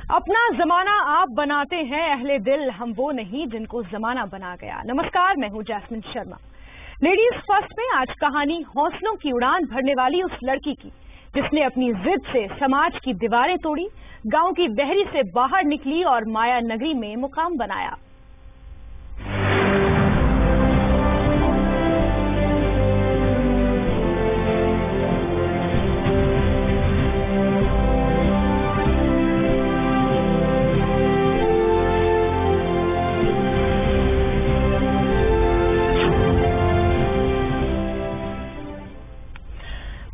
अपना जमाना आप बनाते हैं अहले दिल, हम वो नहीं जिनको जमाना बना गया। नमस्कार, मैं हूं जैस्मिन शर्मा। लेडीज फर्स्ट में आज कहानी हौसलों की उड़ान भरने वाली उस लड़की की जिसने अपनी जिद से समाज की दीवारें तोड़ी, गांव की बहरी से बाहर निकली और माया नगरी में मुकाम बनाया।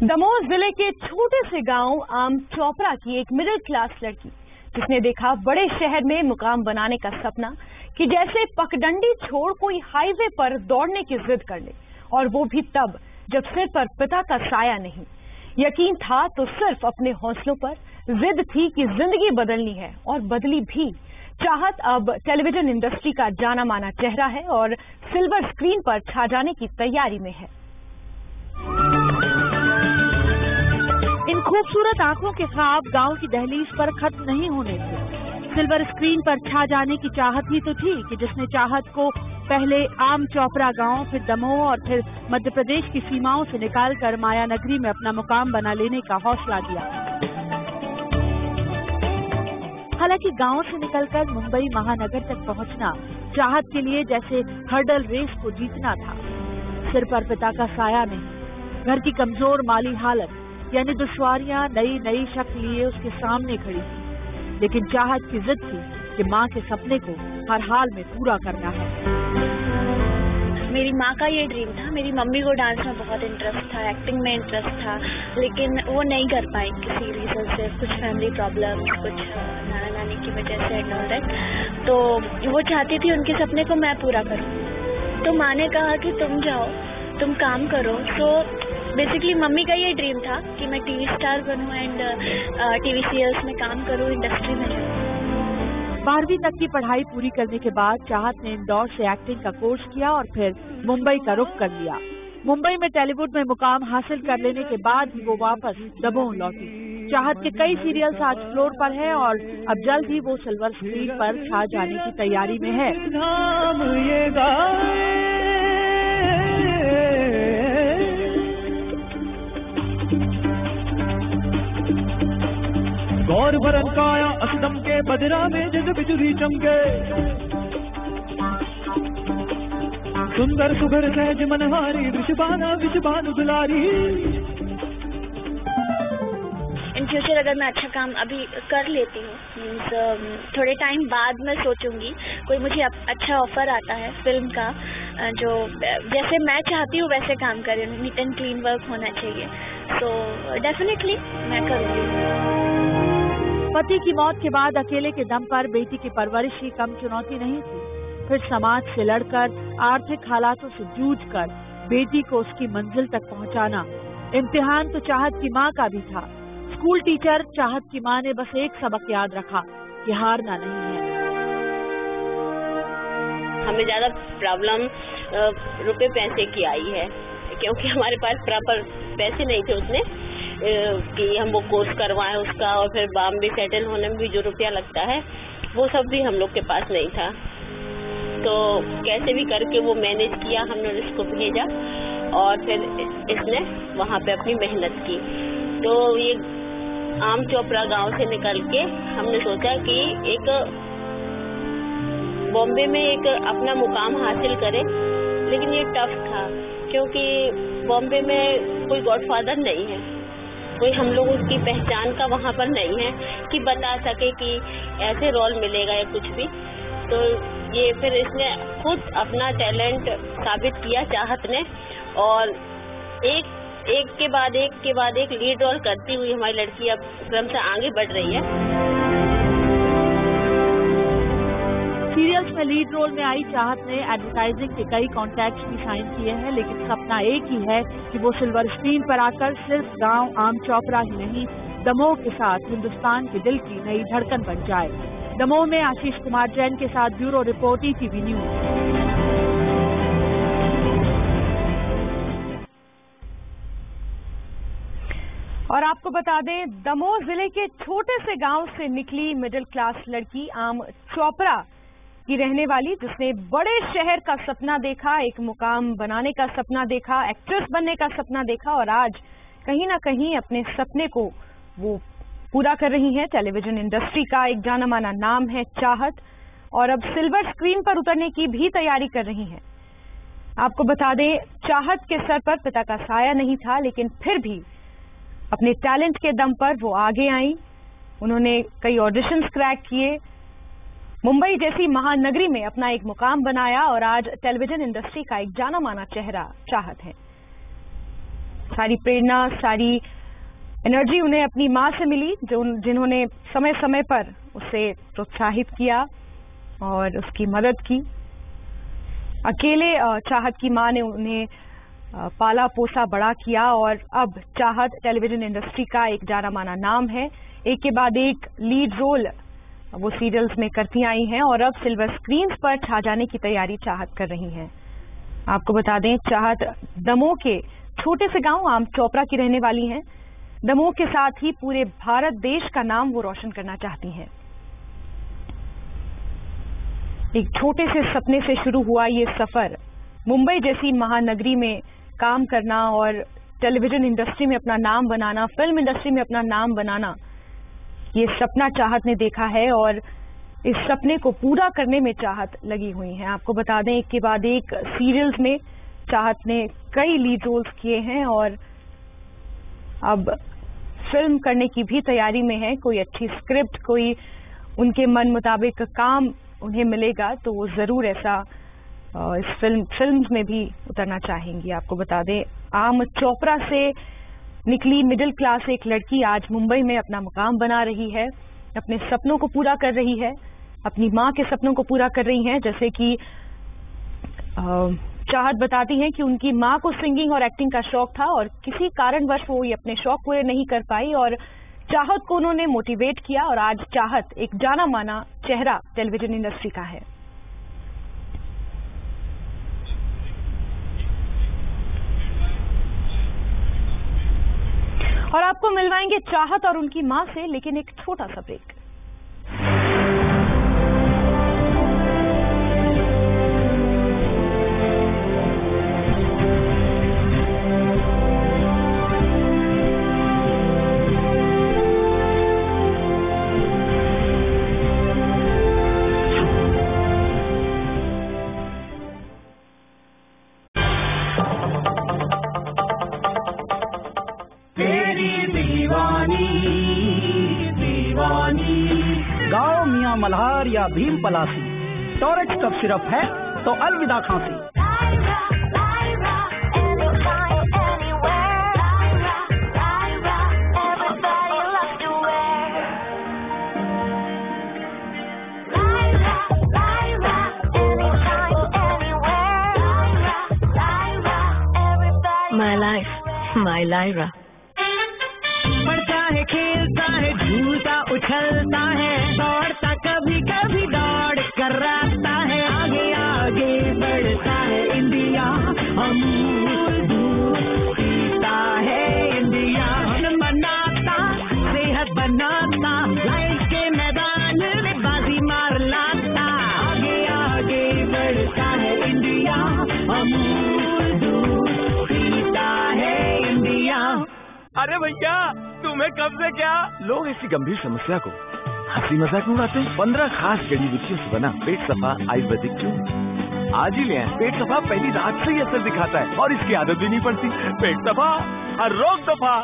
दमोह जिले के छोटे से गांव आम चोपड़ा की एक मिडिल क्लास लड़की जिसने देखा बड़े शहर में मुकाम बनाने का सपना कि जैसे पगडंडी छोड़ कोई हाईवे पर दौड़ने की जिद कर ले, और वो भी तब जब सिर पर पिता का साया नहीं। यकीन था तो सिर्फ अपने हौसलों पर, जिद थी कि जिंदगी बदलनी है और बदली भी। चाहत अब टेलीविजन इंडस्ट्री का जाना माना चेहरा है और सिल्वर स्क्रीन पर छा जाने की तैयारी में है। इन खूबसूरत आंखों के ख्वाब गांव की दहलीज पर खत्म नहीं होने थे। सिल्वर स्क्रीन पर छा जाने की चाहत ही तो थी कि जिसने चाहत को पहले आम चोपड़ा गांव, फिर दमोह और फिर मध्य प्रदेश की सीमाओं से निकालकर माया नगरी में अपना मुकाम बना लेने का हौसला दिया। हालांकि गांव से निकलकर मुंबई महानगर तक पहुंचना चाहत के लिए जैसे हर्डल रेस को जीतना था। सिर पर पिता का साया नहीं, घर की कमजोर माली हालत यानी दुश्वारियां नई नई शक्ल लिए उसके सामने खड़ी थी, लेकिन चाहत की जिद थी कि माँ के सपने को हर हाल में पूरा करना है। मेरी माँ का ये ड्रीम था। मेरी मम्मी को डांस में बहुत इंटरेस्ट था, एक्टिंग में इंटरेस्ट था, लेकिन वो नहीं कर पाई किसी रीजन से, कुछ फैमिली प्रॉब्लम, कुछ नाना नानी की वजह से एंड ऑल दैट। तो वो चाहती थी उनके सपने को मैं पूरा करूँ। तो माँ ने कहा कि तुम जाओ, तुम काम करो। तो बेसिकली मम्मी का ये ड्रीम था कि मैं टीवी स्टार बनूं एंड टीवी सीरियल्स में काम करूं, इंडस्ट्री में जाऊं। 12वीं तक की पढ़ाई पूरी करने के बाद चाहत ने इंदौर से एक्टिंग का कोर्स किया और फिर मुंबई का रुख कर लिया। मुंबई में टॉलीवुड में मुकाम हासिल कर लेने के बाद ही वो वापस दमोह लौटी। चाहत के कई सीरियल्स आज फ्लोर पर हैं और अब जल्द ही वो सिल्वर स्क्रीन पर छा जाने की तैयारी में है। गौर भरन काया असदम के बदरा में जग बिजुली चमके, सुंदर सुघर सहज मनहारी विषबानु दुलारी। इन फ्यूचर अगर मैं अच्छा काम अभी कर लेती हूँ, मीन्स थोड़े टाइम बाद मैं सोचूंगी कोई मुझे अच्छा ऑफर आता है फिल्म का, जो जैसे मैं चाहती हूँ वैसे काम करे, नीट एंड क्लीन वर्क होना चाहिए, तो डेफिनेटली मैं करूँगी। पति की मौत के बाद अकेले के दम पर बेटी की परवरिश ही कम चुनौती नहीं थी। फिर समाज से लड़कर, आर्थिक हालातों से जूझकर बेटी को उसकी मंजिल तक पहुंचाना इम्तिहान तो चाहत की माँ का भी था। स्कूल टीचर चाहत की माँ ने बस एक सबक याद रखा कि हारना नहीं है। हमें ज्यादा प्रॉब्लम रुपए पैसे की आई है, क्योंकि हमारे पास प्रॉपर पैसे नहीं थे उतने कि हम वो कोर्स करवाएं उसका, और फिर बॉम्बे सेटल होने में भी जो रुपया लगता है वो सब भी हम लोग के पास नहीं था। तो कैसे भी करके वो मैनेज किया, हमने उसको भेजा और फिर इसने वहाँ पे अपनी मेहनत की। तो ये आम चोपड़ा गांव से निकल के हमने सोचा कि एक बॉम्बे में एक अपना मुकाम हासिल करे, लेकिन ये टफ था क्योंकि बॉम्बे में कोई गॉडफादर नहीं है, कोई हम लोगों की पहचान का वहाँ पर नहीं है कि बता सके कि ऐसे रोल मिलेगा या कुछ भी। तो ये फिर इसने खुद अपना टैलेंट साबित किया चाहत ने, और एक के बाद एक लीड रोल करती हुई हमारी लड़की अब क्रमशः आगे बढ़ रही है। सीरियल्स में लीड रोल में आई चाहत ने एडवर्टाइजिंग के कई कॉन्ट्रैक्ट्स भी साइन किए हैं, लेकिन सपना एक ही है कि वो सिल्वर स्क्रीन पर आकर सिर्फ गांव आम चोपड़ा ही नहीं, दमोह के साथ हिंदुस्तान के दिल की नई धड़कन बन जाए। दमोह में आशीष कुमार जैन के साथ ब्यूरो रिपोर्ट ETV न्यूज। और आपको बता दें, दमोह जिले के छोटे से गांव से निकली मिडिल क्लास लड़की आम चोपड़ा की रहने वाली, जिसने बड़े शहर का सपना देखा, एक मुकाम बनाने का सपना देखा, एक्ट्रेस बनने का सपना देखा और आज कहीं ना कहीं अपने सपने को वो पूरा कर रही हैं। टेलीविजन इंडस्ट्री का एक जाना माना नाम है चाहत, और अब सिल्वर स्क्रीन पर उतरने की भी तैयारी कर रही हैं। आपको बता दें, चाहत के सर पर पिता का साया नहीं था, लेकिन फिर भी अपने टैलेंट के दम पर वो आगे आई। उन्होंने कई ऑडिशंस क्रैक किए, मुंबई जैसी महानगरी में अपना एक मुकाम बनाया और आज टेलीविजन इंडस्ट्री का एक जाना माना चेहरा चाहत है। सारी प्रेरणा, सारी एनर्जी उन्हें अपनी मां से मिली, जिन्होंने समय समय पर उसे प्रोत्साहित किया और उसकी मदद की। अकेले चाहत की मां ने उन्हें पाला पोसा बड़ा किया और अब चाहत टेलीविजन इंडस्ट्री का एक जाना माना नाम है। एक के बाद एक लीड रोल वो सीरियल्स में करती आई हैं और अब सिल्वर स्क्रीन्स पर छा जाने की तैयारी चाहत कर रही हैं। आपको बता दें, चाहत दमोह के छोटे से गांव आम चोपड़ा की रहने वाली हैं। दमोह के साथ ही पूरे भारत देश का नाम वो रोशन करना चाहती हैं। एक छोटे से सपने से शुरू हुआ ये सफर, मुंबई जैसी महानगरी में काम करना और टेलीविजन इंडस्ट्री में अपना नाम बनाना, फिल्म इंडस्ट्री में अपना नाम बनाना, ये सपना चाहत ने देखा है और इस सपने को पूरा करने में चाहत लगी हुई है। आपको बता दें, एक के बाद एक सीरियल्स में चाहत ने कई लीड रोल्स किए हैं और अब फिल्म करने की भी तैयारी में है। कोई अच्छी स्क्रिप्ट, कोई उनके मन मुताबिक काम उन्हें मिलेगा तो वो जरूर ऐसा इस फिल्म में भी उतरना चाहेंगी। आपको बता दें, आम चोपड़ा से निकली मिडिल क्लास एक लड़की आज मुंबई में अपना मुकाम बना रही है, अपने सपनों को पूरा कर रही है, अपनी मां के सपनों को पूरा कर रही हैं। जैसे कि चाहत बताती हैं कि उनकी मां को सिंगिंग और एक्टिंग का शौक था और किसी कारणवश वो ये अपने शौक पूरे नहीं कर पाई और चाहत को उन्होंने मोटिवेट किया और आज चाहत एक जाना माना चेहरा टेलीविजन इंडस्ट्री का है। और आपको मिलवाएंगे चाहत और उनकी मां से, लेकिन एक छोटा सा ब्रेक। गाँव मियाँ मल्हार या भीम पलासी, टॉरेक्स कफ सिरप है तो अलविदा खांसी। My life, my Lyra. पढ़ता है, खेलता है, झूलता उछलता है, दौड़ता कभी कभी दौड़ कर रास्ता है, आगे आगे बढ़ता है इंडिया, अमूल दूध पीता है इंडिया, बनाता सेहत बनाता, लाइफ के मैदान में बाजी मार लाता, आगे आगे बढ़ता है इंडिया, अमूल दूध पीता है इंडिया। अरे भैया, तुम्हें कब से क्या? लोग ऐसी गंभीर समस्या को हंसी मजाक में उड़ाते हैं। 15 खास जड़ी बूटियों से बना पेट सफा आयुर्वेदिक चूर्ण आज ही ले आए। पेट सफा पहली रात से ही असर दिखाता है और इसकी आदत भी नहीं पड़ती। पेट सफा, हर रोग दफा।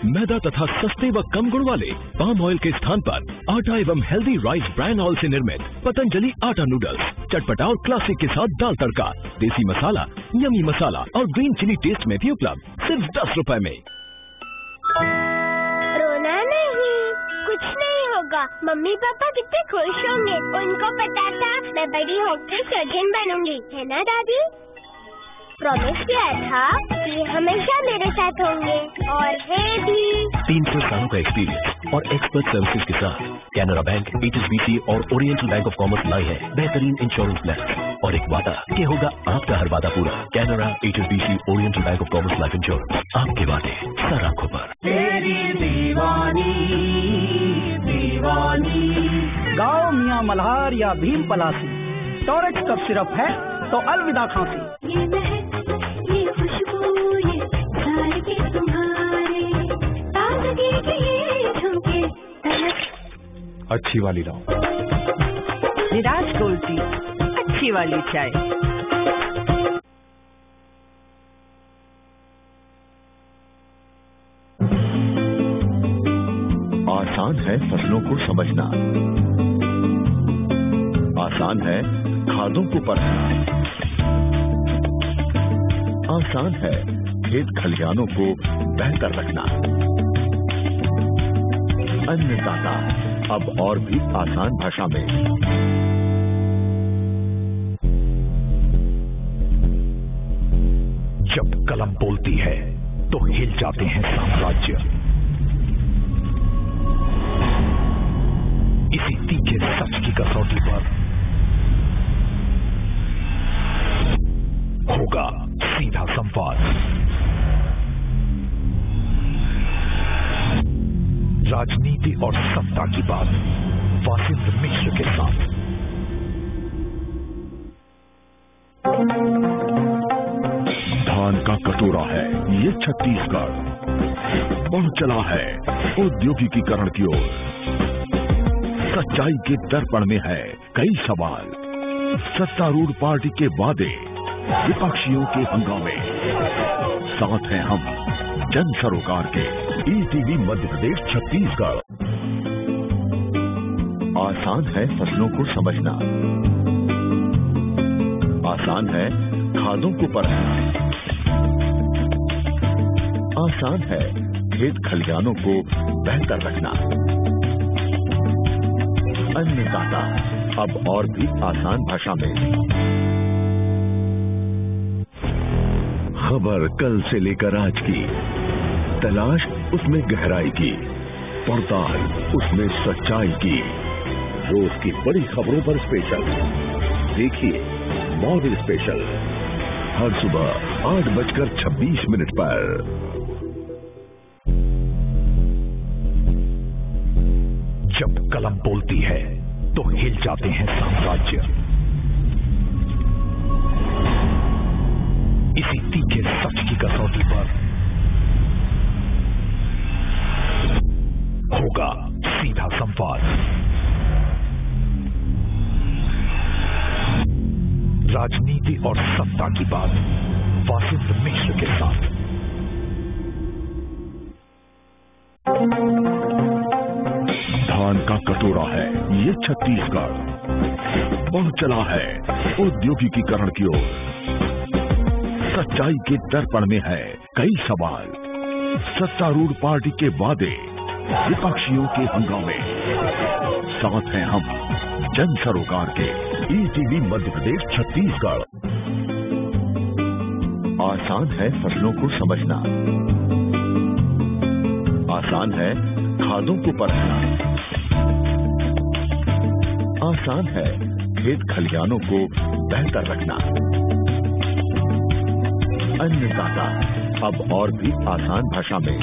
मैदा तथा सस्ते व कम गुण वाले पाम ऑयल के स्थान पर आटा एवं हेल्दी राइस ब्रांड ऑयल से निर्मित पतंजलि आटा नूडल्स, चटपटा और क्लासिक के साथ दाल तड़का, देसी मसाला, यमी मसाला और ग्रीन चिली टेस्ट में भी उपलब्ध सिर्फ 10 रुपए में। रोना नहीं, कुछ नहीं होगा। मम्मी पापा कितने खुश होंगे। उनको पता था मैं बड़ी होकर सर्जन बनूंगी, है ना दादी? प्रॉमिस किया था कि हमेशा मेरे साथ होंगे और है भी। 300 सालों का एक्सपीरियंस और एक्सपर्ट सर्विसेज के साथ कैनरा बैंक, HSBC और ओरिएंटल बैंक ऑफ कॉमर्स लाई है बेहतरीन इंश्योरेंस प्लान। और एक वादा कि होगा आपका हर वादा पूरा। Canara, HSBC, oriental bank of commerce life insurance, आपके वादे सर आंखों पर। तेरी दीवानी दीवानी। गाँव मियाँ मल्हार या भीम पलासी, टॉरेक्स कफ सिरप है तो अलविदा खांसी। ये महक, ये खुशबू, ये सादगी तुम्हारे, ताजगी के ये झुमके तलक। अच्छी वाली लाओ। विराज गोल्ड टी, अच्छी वाली चाय। आसान है फसलों को समझना, आसान है खादों को परखना, आसान है खेत खलिहानों को बेहतर रखना। अन्नदाता अब और भी आसान भाषा में। जब कलम बोलती है तो हिल जाते हैं साम्राज्य। इसी तीखे सच की कसौटी पर होगा सीधा संवाद। राजनीति और सत्ता की बात वासिंद्र मिश्र के साथ। धान का कटोरा है ये छत्तीसगढ़, बढ़ चला है औद्योगिकीकरण की ओर। सच्चाई के दर्पण में है कई सवाल, सत्तारूढ़ पार्टी के वादे, विपक्षियों के हंगामे। साथ हैं हम जन सरोकार के ETV मध्य प्रदेश छत्तीसगढ़। आसान है फसलों को समझना, आसान है खादों को परखना, आसान है खेत खलिहानों को बेहतर रखना। अन्नदाता अब और भी आसान भाषा में। खबर कल से लेकर आज की, तलाश उसमें गहराई की, पड़ताल उसमें सच्चाई की। रोज की बड़ी खबरों पर स्पेशल देखिए मॉर्निंग स्पेशल हर सुबह 8:26 पर। जब कलम बोलती है तो हिल जाते हैं साम्राज्य। इसी तीखे सच की कसौटी पर होगा सीधा संवाद। राजनीति और सत्ता की बात वासिंद्र मिश्र के साथ। धान का कटोरा है ये छत्तीसगढ़, बढ़ चला है औद्योगिकीकरण की ओर। सच्चाई के दर्पण में है कई सवाल, सत्तारूढ़ पार्टी के वादे, विपक्षियों के हंगामे। साथ हैं हम जन सरोकार के ETV मध्य प्रदेश छत्तीसगढ़। आसान है फसलों को समझना, आसान है खादों को परखना, आसान है खेत खलिहानों को बेहतर रखना। अन्नदाता अब और भी आसान भाषा में।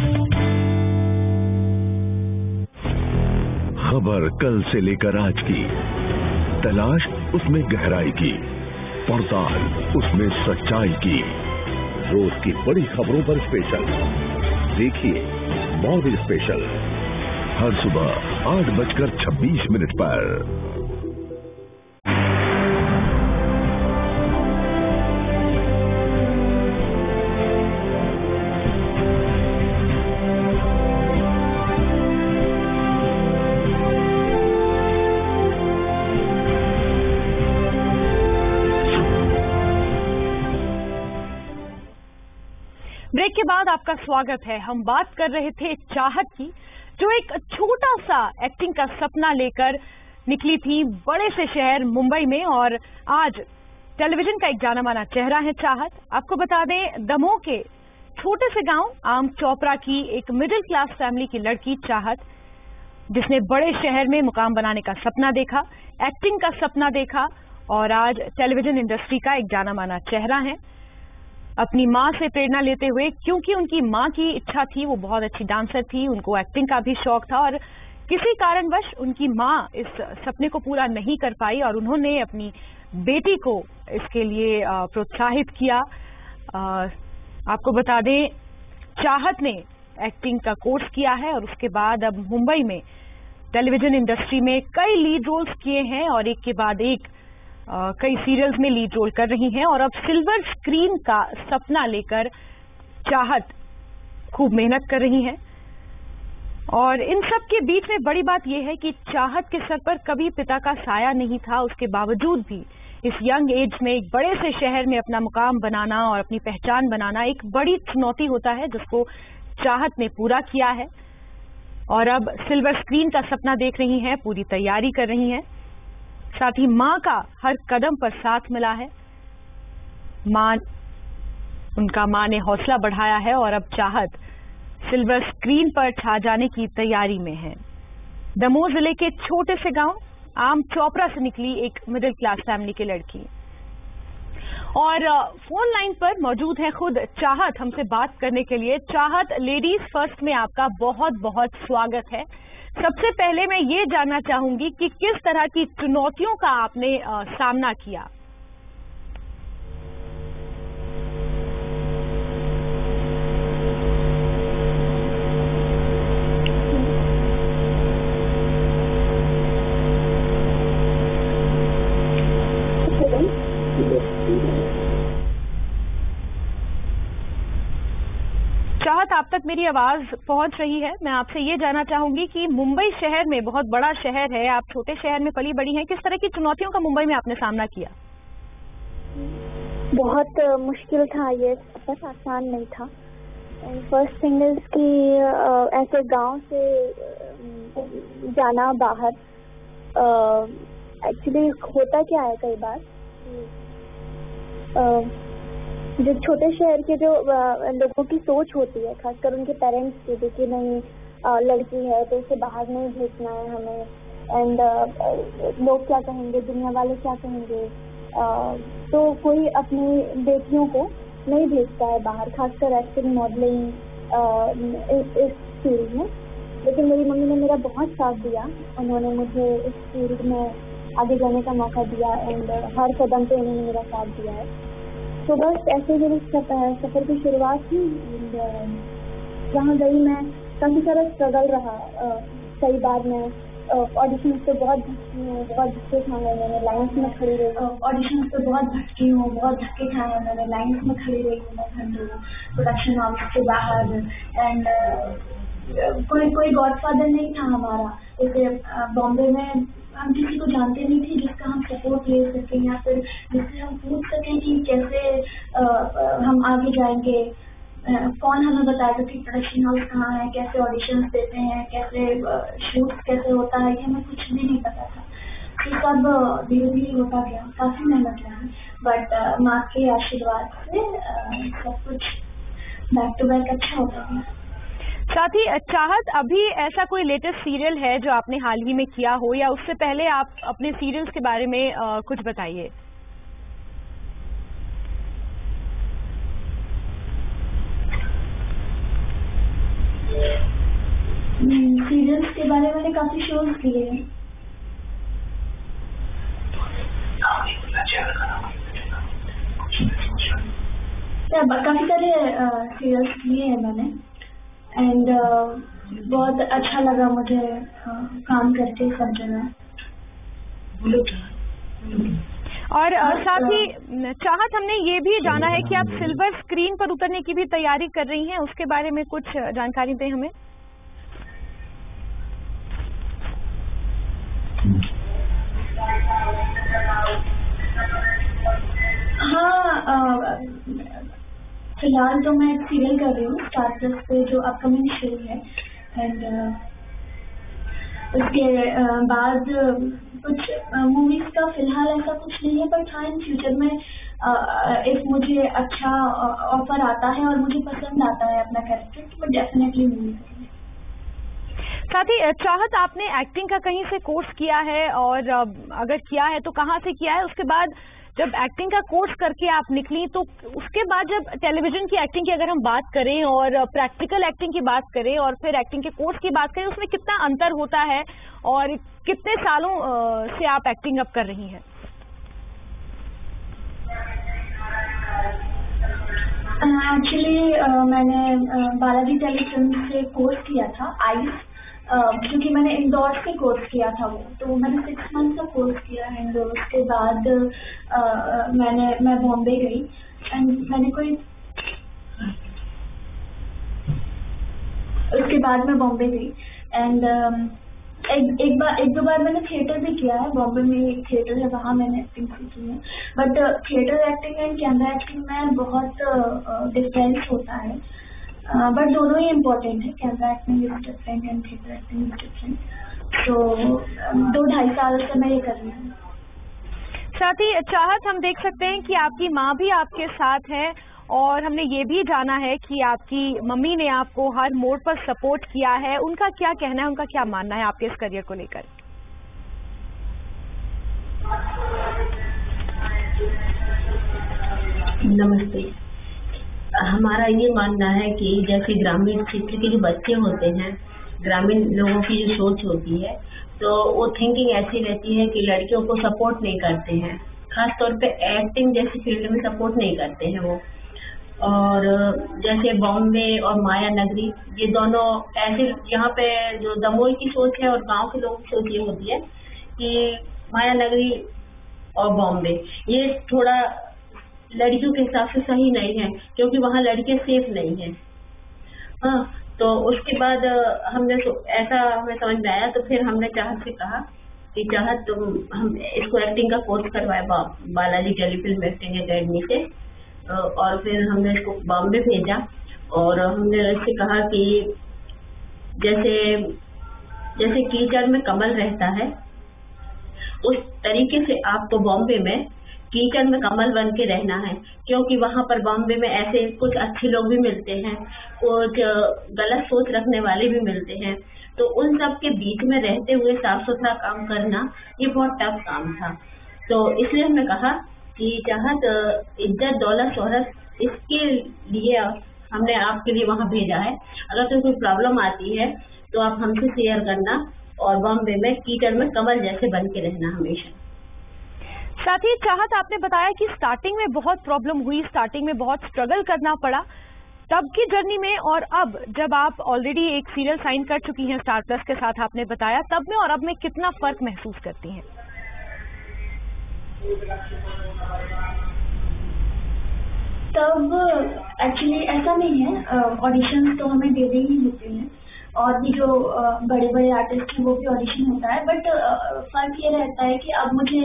खबर कल से लेकर आज की, तलाश उसमें गहराई की, पड़ताल उसमें सच्चाई की। रोज की बड़ी खबरों पर स्पेशल देखिए मॉर्निंग स्पेशल हर सुबह 8:26 पर। ब्रेक के बाद आपका स्वागत है। हम बात कर रहे थे चाहत की, जो एक छोटा सा एक्टिंग का सपना लेकर निकली थी बड़े से शहर मुंबई में, और आज टेलीविजन का एक जाना माना चेहरा है चाहत। आपको बता दें, दमोह के छोटे से गांव आम चोपड़ा की एक मिडिल क्लास फैमिली की लड़की चाहत, जिसने बड़े शहर में मुकाम बनाने का सपना देखा, एक्टिंग का सपना देखा, और आज टेलीविजन इंडस्ट्री का एक जाना माना चेहरा है। अपनी माँ से प्रेरणा लेते हुए, क्योंकि उनकी माँ की इच्छा थी, वो बहुत अच्छी डांसर थी, उनको एक्टिंग का भी शौक था और किसी कारणवश उनकी माँ इस सपने को पूरा नहीं कर पाई और उन्होंने अपनी बेटी को इसके लिए प्रोत्साहित किया। आपको बता दें, चाहत ने एक्टिंग का कोर्स किया है और उसके बाद अब मुंबई में टेलीविजन इंडस्ट्री में कई लीड रोल्स किए हैं और एक के बाद एक कई सीरियल्स में लीड रोल कर रही हैं और अब सिल्वर स्क्रीन का सपना लेकर चाहत खूब मेहनत कर रही हैं। और इन सब के बीच में बड़ी बात यह है कि चाहत के सर पर कभी पिता का साया नहीं था। उसके बावजूद भी इस यंग एज में एक बड़े से शहर में अपना मुकाम बनाना और अपनी पहचान बनाना एक बड़ी चुनौती होता है, जिसको चाहत ने पूरा किया है और अब सिल्वर स्क्रीन का सपना देख रही हैं, पूरी तैयारी कर रही हैं। साथ ही मां का हर कदम पर साथ मिला है। उनका मां ने हौसला बढ़ाया है और अब चाहत सिल्वर स्क्रीन पर छा जाने की तैयारी में है। दमोह जिले के छोटे से गांव आम चोपड़ा से निकली एक मिडिल क्लास फैमिली की लड़की और फोन लाइन पर मौजूद है खुद चाहत हमसे बात करने के लिए। चाहत, लेडीज फर्स्ट में आपका बहुत बहुत स्वागत है। सबसे पहले मैं ये जानना चाहूंगी कि किस तरह की चुनौतियों का आपने सामना किया। चाहत, आप तक मेरी आवाज पहुंच रही है। मैं आपसे ये जानना चाहूंगी कि मुंबई शहर में, बहुत बड़ा शहर है, आप छोटे शहर में पली बड़ी हैं, किस तरह की चुनौतियों का मुंबई में आपने सामना किया? बहुत मुश्किल था, ये बस आसान नहीं था। फर्स्ट थिंग इज कि ऐसे गांव से जाना बाहर, एक्चुअली होता क्या है कई बार जो छोटे शहर के जो लोगों की सोच होती है, खासकर उनके पेरेंट्स की, जो कि नहीं लड़की है तो उसे बाहर नहीं भेजना है हमें, एंड लोग क्या कहेंगे, दुनिया वाले क्या कहेंगे, तो कोई अपनी बेटियों को नहीं भेजता है बाहर, खासकर एक्टिंग, मॉडलिंग, इस फील्ड में। लेकिन मेरी मम्मी ने मेरा बहुत साथ दिया, उन्होंने मुझे इस फील्ड में आगे जाने का मौका दिया एंड हर कदम पे उन्होंने मेरा साथ दिया है। तो बस ऐसे मेरे सफर की शुरुआत थी। जहाँ गई मैं काफी सारा स्ट्रगल रहा। कई बार मैं ऑडिशन पे बहुत भटकी हूँ, बहुत धक्के खाए हैं मैंने, लाइन्स में खड़ी रही। ऑडिशन पे बहुत भटकी हूँ, बहुत धक्के खाए हैं मैंने, लाइन्स में खड़ी रही हूँ मैं घंटों प्रोडक्शन हाउस के बाहर। एंड कोई गॉडफादर नहीं था हमारा। जैसे बॉम्बे में हम किसी को जानते नहीं थे जिसका हम सपोर्ट ले सकें या फिर जिससे हम पूछ सकें कि कैसे हम आगे जाएंगे। कौन हमें बताएगा कि प्रोडक्शन हाउस कहाँ है, कैसे ऑडिशंस देते हैं, कैसे शूट्स कैसे होता है, हमें कुछ भी नहीं पता था। तो सब धीरे धीरे होता गया, काफी मेहनत लगी, बट माँ के आशीर्वाद से सब कुछ बैक टू बैक अच्छा होता गया। साथ ही चाहत, अभी ऐसा कोई लेटेस्ट सीरियल है जो आपने हाल ही में किया हो, या उससे पहले आप अपने सीरियल्स के बारे में कुछ बताइए। सीरियल्स के बारे में मैंने काफी शोज किए हैं। काफी सारे सीरियल्स किए हैं मैंने एंड बहुत अच्छा लगा मुझे काम करके सब जगह। और साथ ही चाहत, हमने ये भी जाना है कि आप सिल्वर स्क्रीन पर उतरने की भी तैयारी कर रही हैं, उसके बारे में कुछ जानकारी दें हमें। हाँ, फिलहाल तो मैं सीरियल कर रही हूँ स्टार प्लस पे, जो अपकमिंग शो है। एंड उसके बाद कुछ मूवीज का फिलहाल ऐसा कुछ नहीं है, बट हाँ इन फ्यूचर में एक मुझे अच्छा ऑफर आता है और मुझे पसंद आता है अपना कैरेक्टर, तो मैं डेफिनेटली मूवी करूँगी। साथ ही चाहत, आपने एक्टिंग का कहीं से कोर्स किया है, और अगर किया है तो कहाँ से किया है? उसके बाद जब एक्टिंग का कोर्स करके आप निकली, तो उसके बाद जब टेलीविजन की एक्टिंग की अगर हम बात करें और प्रैक्टिकल एक्टिंग की बात करें और फिर एक्टिंग के कोर्स की बात करें, उसमें कितना अंतर होता है और कितने सालों से आप एक्टिंग अब कर रही हैं? एक्चुअली मैंने बालाजी टेलीफिल्म से कोर्स किया था, आइस, क्योंकि मैंने इंदौर से कोर्स किया था वो, तो मैंने 6 मंथ का कोर्स किया एंड उसके बाद मैं बॉम्बे गई एंड मैं बॉम्बे गई एंड एक दो बार मैंने थिएटर भी किया है। बॉम्बे में एक थिएटर है, वहाँ मैंने एक्टिंग सीखी है। But theatre acting and camera acting में बहुत डिफरेंस होता है, बट दोनों ही इम्पोर्टेंट है। Camera acting is different and theatre acting is different. तो 2-2.5 साल से मैं ये कर रही हूँ। साथ ही चाहत, हम देख सकते हैं कि आपकी माँ भी आपके साथ है और हमने ये भी जाना है कि आपकी मम्मी ने आपको हर मोड़ पर सपोर्ट किया है। उनका क्या कहना है, उनका क्या मानना है आपके इस करियर को लेकर? नमस्ते। हमारा ये मानना है कि जैसे ग्रामीण क्षेत्र के जो बच्चे होते हैं, ग्रामीण लोगों की जो सोच होती है, तो वो थिंकिंग ऐसी रहती है कि लड़कियों को सपोर्ट नहीं करते हैं, खास तौर पे एक्टिंग जैसी फील्ड में सपोर्ट नहीं करते हैं वो। और जैसे बॉम्बे और माया नगरी, ये दोनों ऐसे, यहाँ पे जो दमोई की सोच है और गांव के लोगों की सोच ये होती है कि माया नगरी और बॉम्बे ये थोड़ा लड़कियों के हिसाब से सही नहीं है, क्योंकि वहाँ लड़कियां सेफ नहीं है। हाँ, तो उसके बाद ऐसा हमें समझ में आया, तो फिर हमने चाहत से कहा कि चाहत हम इसको एक्टिंग का कोर्स करवाए बालाजी टेलीफिल्म एक्टिंग एकेडमी से, और फिर हमने इसको बॉम्बे भेजा और हमने इससे कहा कि जैसे कीचड़ में कमल रहता है, उस तरीके से आपको बॉम्बे में कीचड़ में कमल बन के रहना है, क्योंकि वहाँ पर बॉम्बे में ऐसे कुछ अच्छे लोग भी मिलते हैं, कुछ गलत सोच रखने वाले भी मिलते हैं। तो उन सब के बीच में रहते हुए साफ सुथरा काम करना ये बहुत टफ काम था। तो इसलिए हमने कहा कि चाहत इज्जत दौलत शोहरत, इसके लिए हमने आपके लिए वहाँ भेजा है। अगर तो कोई प्रॉब्लम आती है तो आप हमसे शेयर करना, और बॉम्बे में कीचड़ में कमल जैसे बन के रहना हमेशा। साथ ही चाहत, आपने बताया कि स्टार्टिंग में बहुत प्रॉब्लम हुई, स्टार्टिंग में बहुत स्ट्रगल करना पड़ा, तब की जर्नी में और अब जब आप ऑलरेडी एक सीरियल साइन कर चुकी हैं स्टार प्लस के साथ, आपने बताया, तब में और अब में कितना फर्क महसूस करती हैं? तब एक्चुअली ऐसा नहीं है, ऑडिशंस तो हमें देने ही होते हैं और भी जो बड़े बड़े आर्टिस्ट हैं वो भी ऑडिशन होता है, बट फर्क ये रहता है कि अब मुझे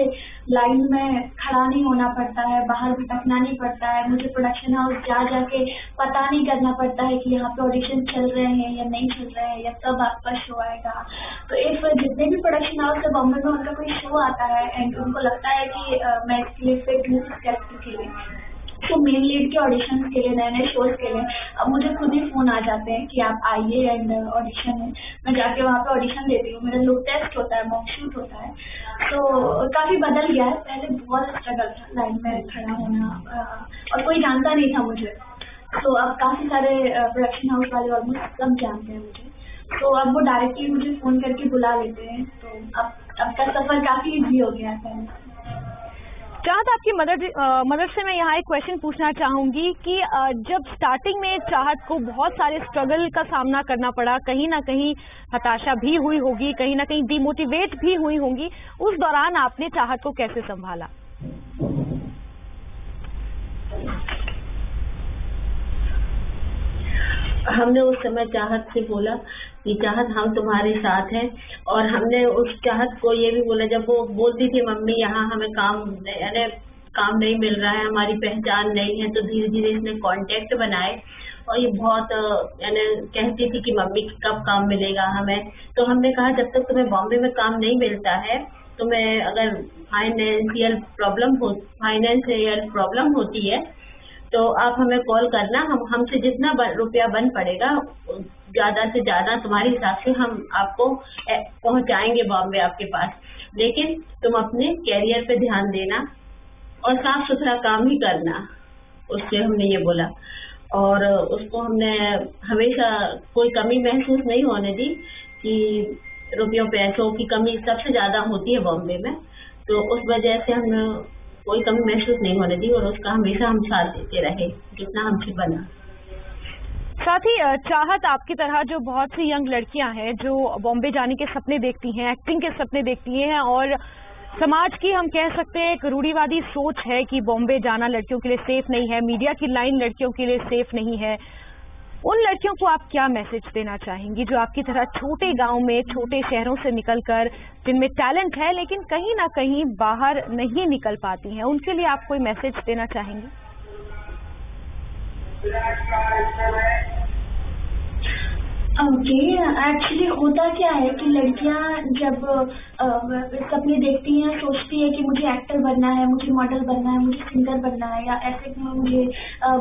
लाइन में खड़ा नहीं होना पड़ता है, बाहर भटकना नहीं पड़ता है, मुझे प्रोडक्शन हाउस जाके पता नहीं करना पड़ता है कि यहाँ पे ऑडिशन चल रहे हैं या नहीं चल रहे हैं या कब आपका शो आएगा। तो इफ जितने भी प्रोडक्शन हाउस है बॉम्बे में, उनका कोई शो आता है एंड उनको लगता है कि मैं इसके लिए फिट हूँ इस कैरेक्टर के लिए, तो मेन लीड के ऑडिशन के लिए, नए नए शोज के लिए अब मुझे खुद ही फोन आ जाते हैं कि आप आइए एंड ऑडिशन है। मैं जाके वहाँ पे ऑडिशन देती हूँ, मेरा लुक टेस्ट होता है, मॉक शूट होता है, तो काफी बदल गया है। पहले बहुत स्ट्रगल था लाइन में खड़ा होना और कोई जानता नहीं था मुझे, तो अब काफी सारे प्रोडक्शन हाउस वाले ऑलमोस्ट सब जानते हैं मुझे, तो अब वो डायरेक्टली मुझे फोन करके बुला लेते हैं। तो अब का सफर काफी इजी हो गया है। चाहत, आपकी मदद से मैं यहाँ एक क्वेश्चन पूछना चाहूंगी कि जब स्टार्टिंग में चाहत को बहुत सारे स्ट्रगल का सामना करना पड़ा, कहीं ना कहीं हताशा भी हुई होगी, कहीं ना कहीं डिमोटिवेट भी हुई होंगी, उस दौरान आपने चाहत को कैसे संभाला? हमने उस समय चाहत से बोला कि चाहत हम तुम्हारे साथ हैं, और हमने उस चाहत को ये भी बोला, जब वो बोलती थी मम्मी यहाँ हमें काम नहीं मिल रहा है, हमारी पहचान नहीं है, तो धीरे धीरे इसने कांटेक्ट बनाए और ये बहुत कहती थी कि मम्मी कब काम मिलेगा हमें। तो हमने कहा जब तक तुम्हें बॉम्बे में काम नहीं मिलता है, तुम्हें अगर फाइनेंशियल प्रॉब्लम होती है तो आप हमें कॉल करना, हम हमसे जितना रुपया बन पड़ेगा ज्यादा से ज्यादा तुम्हारे हिसाब से हम आपको पहुंचाएंगे बॉम्बे आपके पास। लेकिन तुम अपने कैरियर पे ध्यान देना और साफ सुथरा काम ही करना, उससे हमने ये बोला। और उसको हमने हमेशा कोई कमी महसूस नहीं होने दी कि रुपयों पैसों की कमी सबसे ज्यादा होती है बॉम्बे में, तो उस वजह से हमने कोई कमी महसूस नहीं होने दी और उसका हमेशा हम साथ देते रहे जितना हमसे बना। साथ ही चाहत आपकी तरह जो बहुत सी यंग लड़कियां हैं जो बॉम्बे जाने के सपने देखती हैं, एक्टिंग के सपने देखती हैं, और समाज की हम कह सकते हैं एक रूढ़िवादी सोच है कि बॉम्बे जाना लड़कियों के लिए सेफ नहीं है, मीडिया की लाइन लड़कियों के लिए सेफ नहीं है, उन लड़कियों को आप क्या मैसेज देना चाहेंगी जो आपकी तरह छोटे गांव में, छोटे शहरों से निकलकर, जिनमें टैलेंट है लेकिन कहीं ना कहीं बाहर नहीं निकल पाती हैं, उनके लिए आप कोई मैसेज देना चाहेंगी? ओके, एक्चुअली होता क्या है कि लड़कियां जब सपने देखती हैं, सोचती है कि मुझे एक्टर बनना है, मुझे मॉडल बनना है, मुझे सिंगर बनना है, या ऐसे मुझे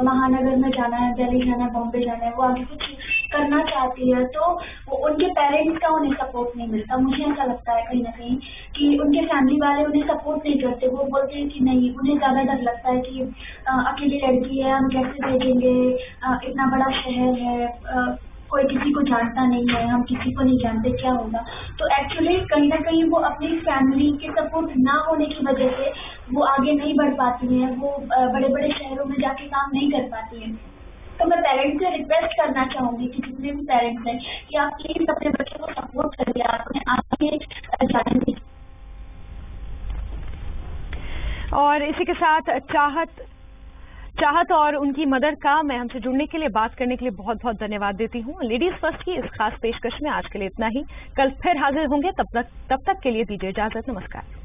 महानगर में जाना है, दिल्ली जाना है, बॉम्बे जाना है, वो आगे कुछ करना चाहती है, तो उनके पेरेंट्स का उन्हें सपोर्ट नहीं मिलता। मुझे ऐसा लगता है कहीं ना कहीं कि उनके फैमिली वाले उन्हें सपोर्ट नहीं करते। वो बोलते हैं कि नहीं, उन्हें ज्यादा डर लगता है कि अकेली लड़की है, हम कैसे भेजेंगे, इतना बड़ा शहर है, कोई किसी को जानता नहीं है, हम किसी को नहीं जानते, क्या होगा। तो एक्चुअली कहीं ना कहीं वो अपनी फैमिली के सपोर्ट ना होने की वजह से वो आगे नहीं बढ़ पाती हैं, वो बड़े बड़े शहरों में जाके काम नहीं कर पाती हैं। तो मैं पेरेंट्स से रिक्वेस्ट करना चाहूंगी कि जितने भी पेरेंट्स हैं कि आप प्लीज अपने बच्चों को सपोर्ट करिए, आप उन्हें आगे जाने दीजिए। और इसी के साथ चाहत और उनकी मदर का मैं हमसे जुड़ने के लिए, बात करने के लिए बहुत बहुत धन्यवाद देती हूँ। लेडीज फर्स्ट की इस खास पेशकश में आज के लिए इतना ही। कल फिर हाजिर होंगे, तब तक के लिए दीजिए इजाजत। नमस्कार।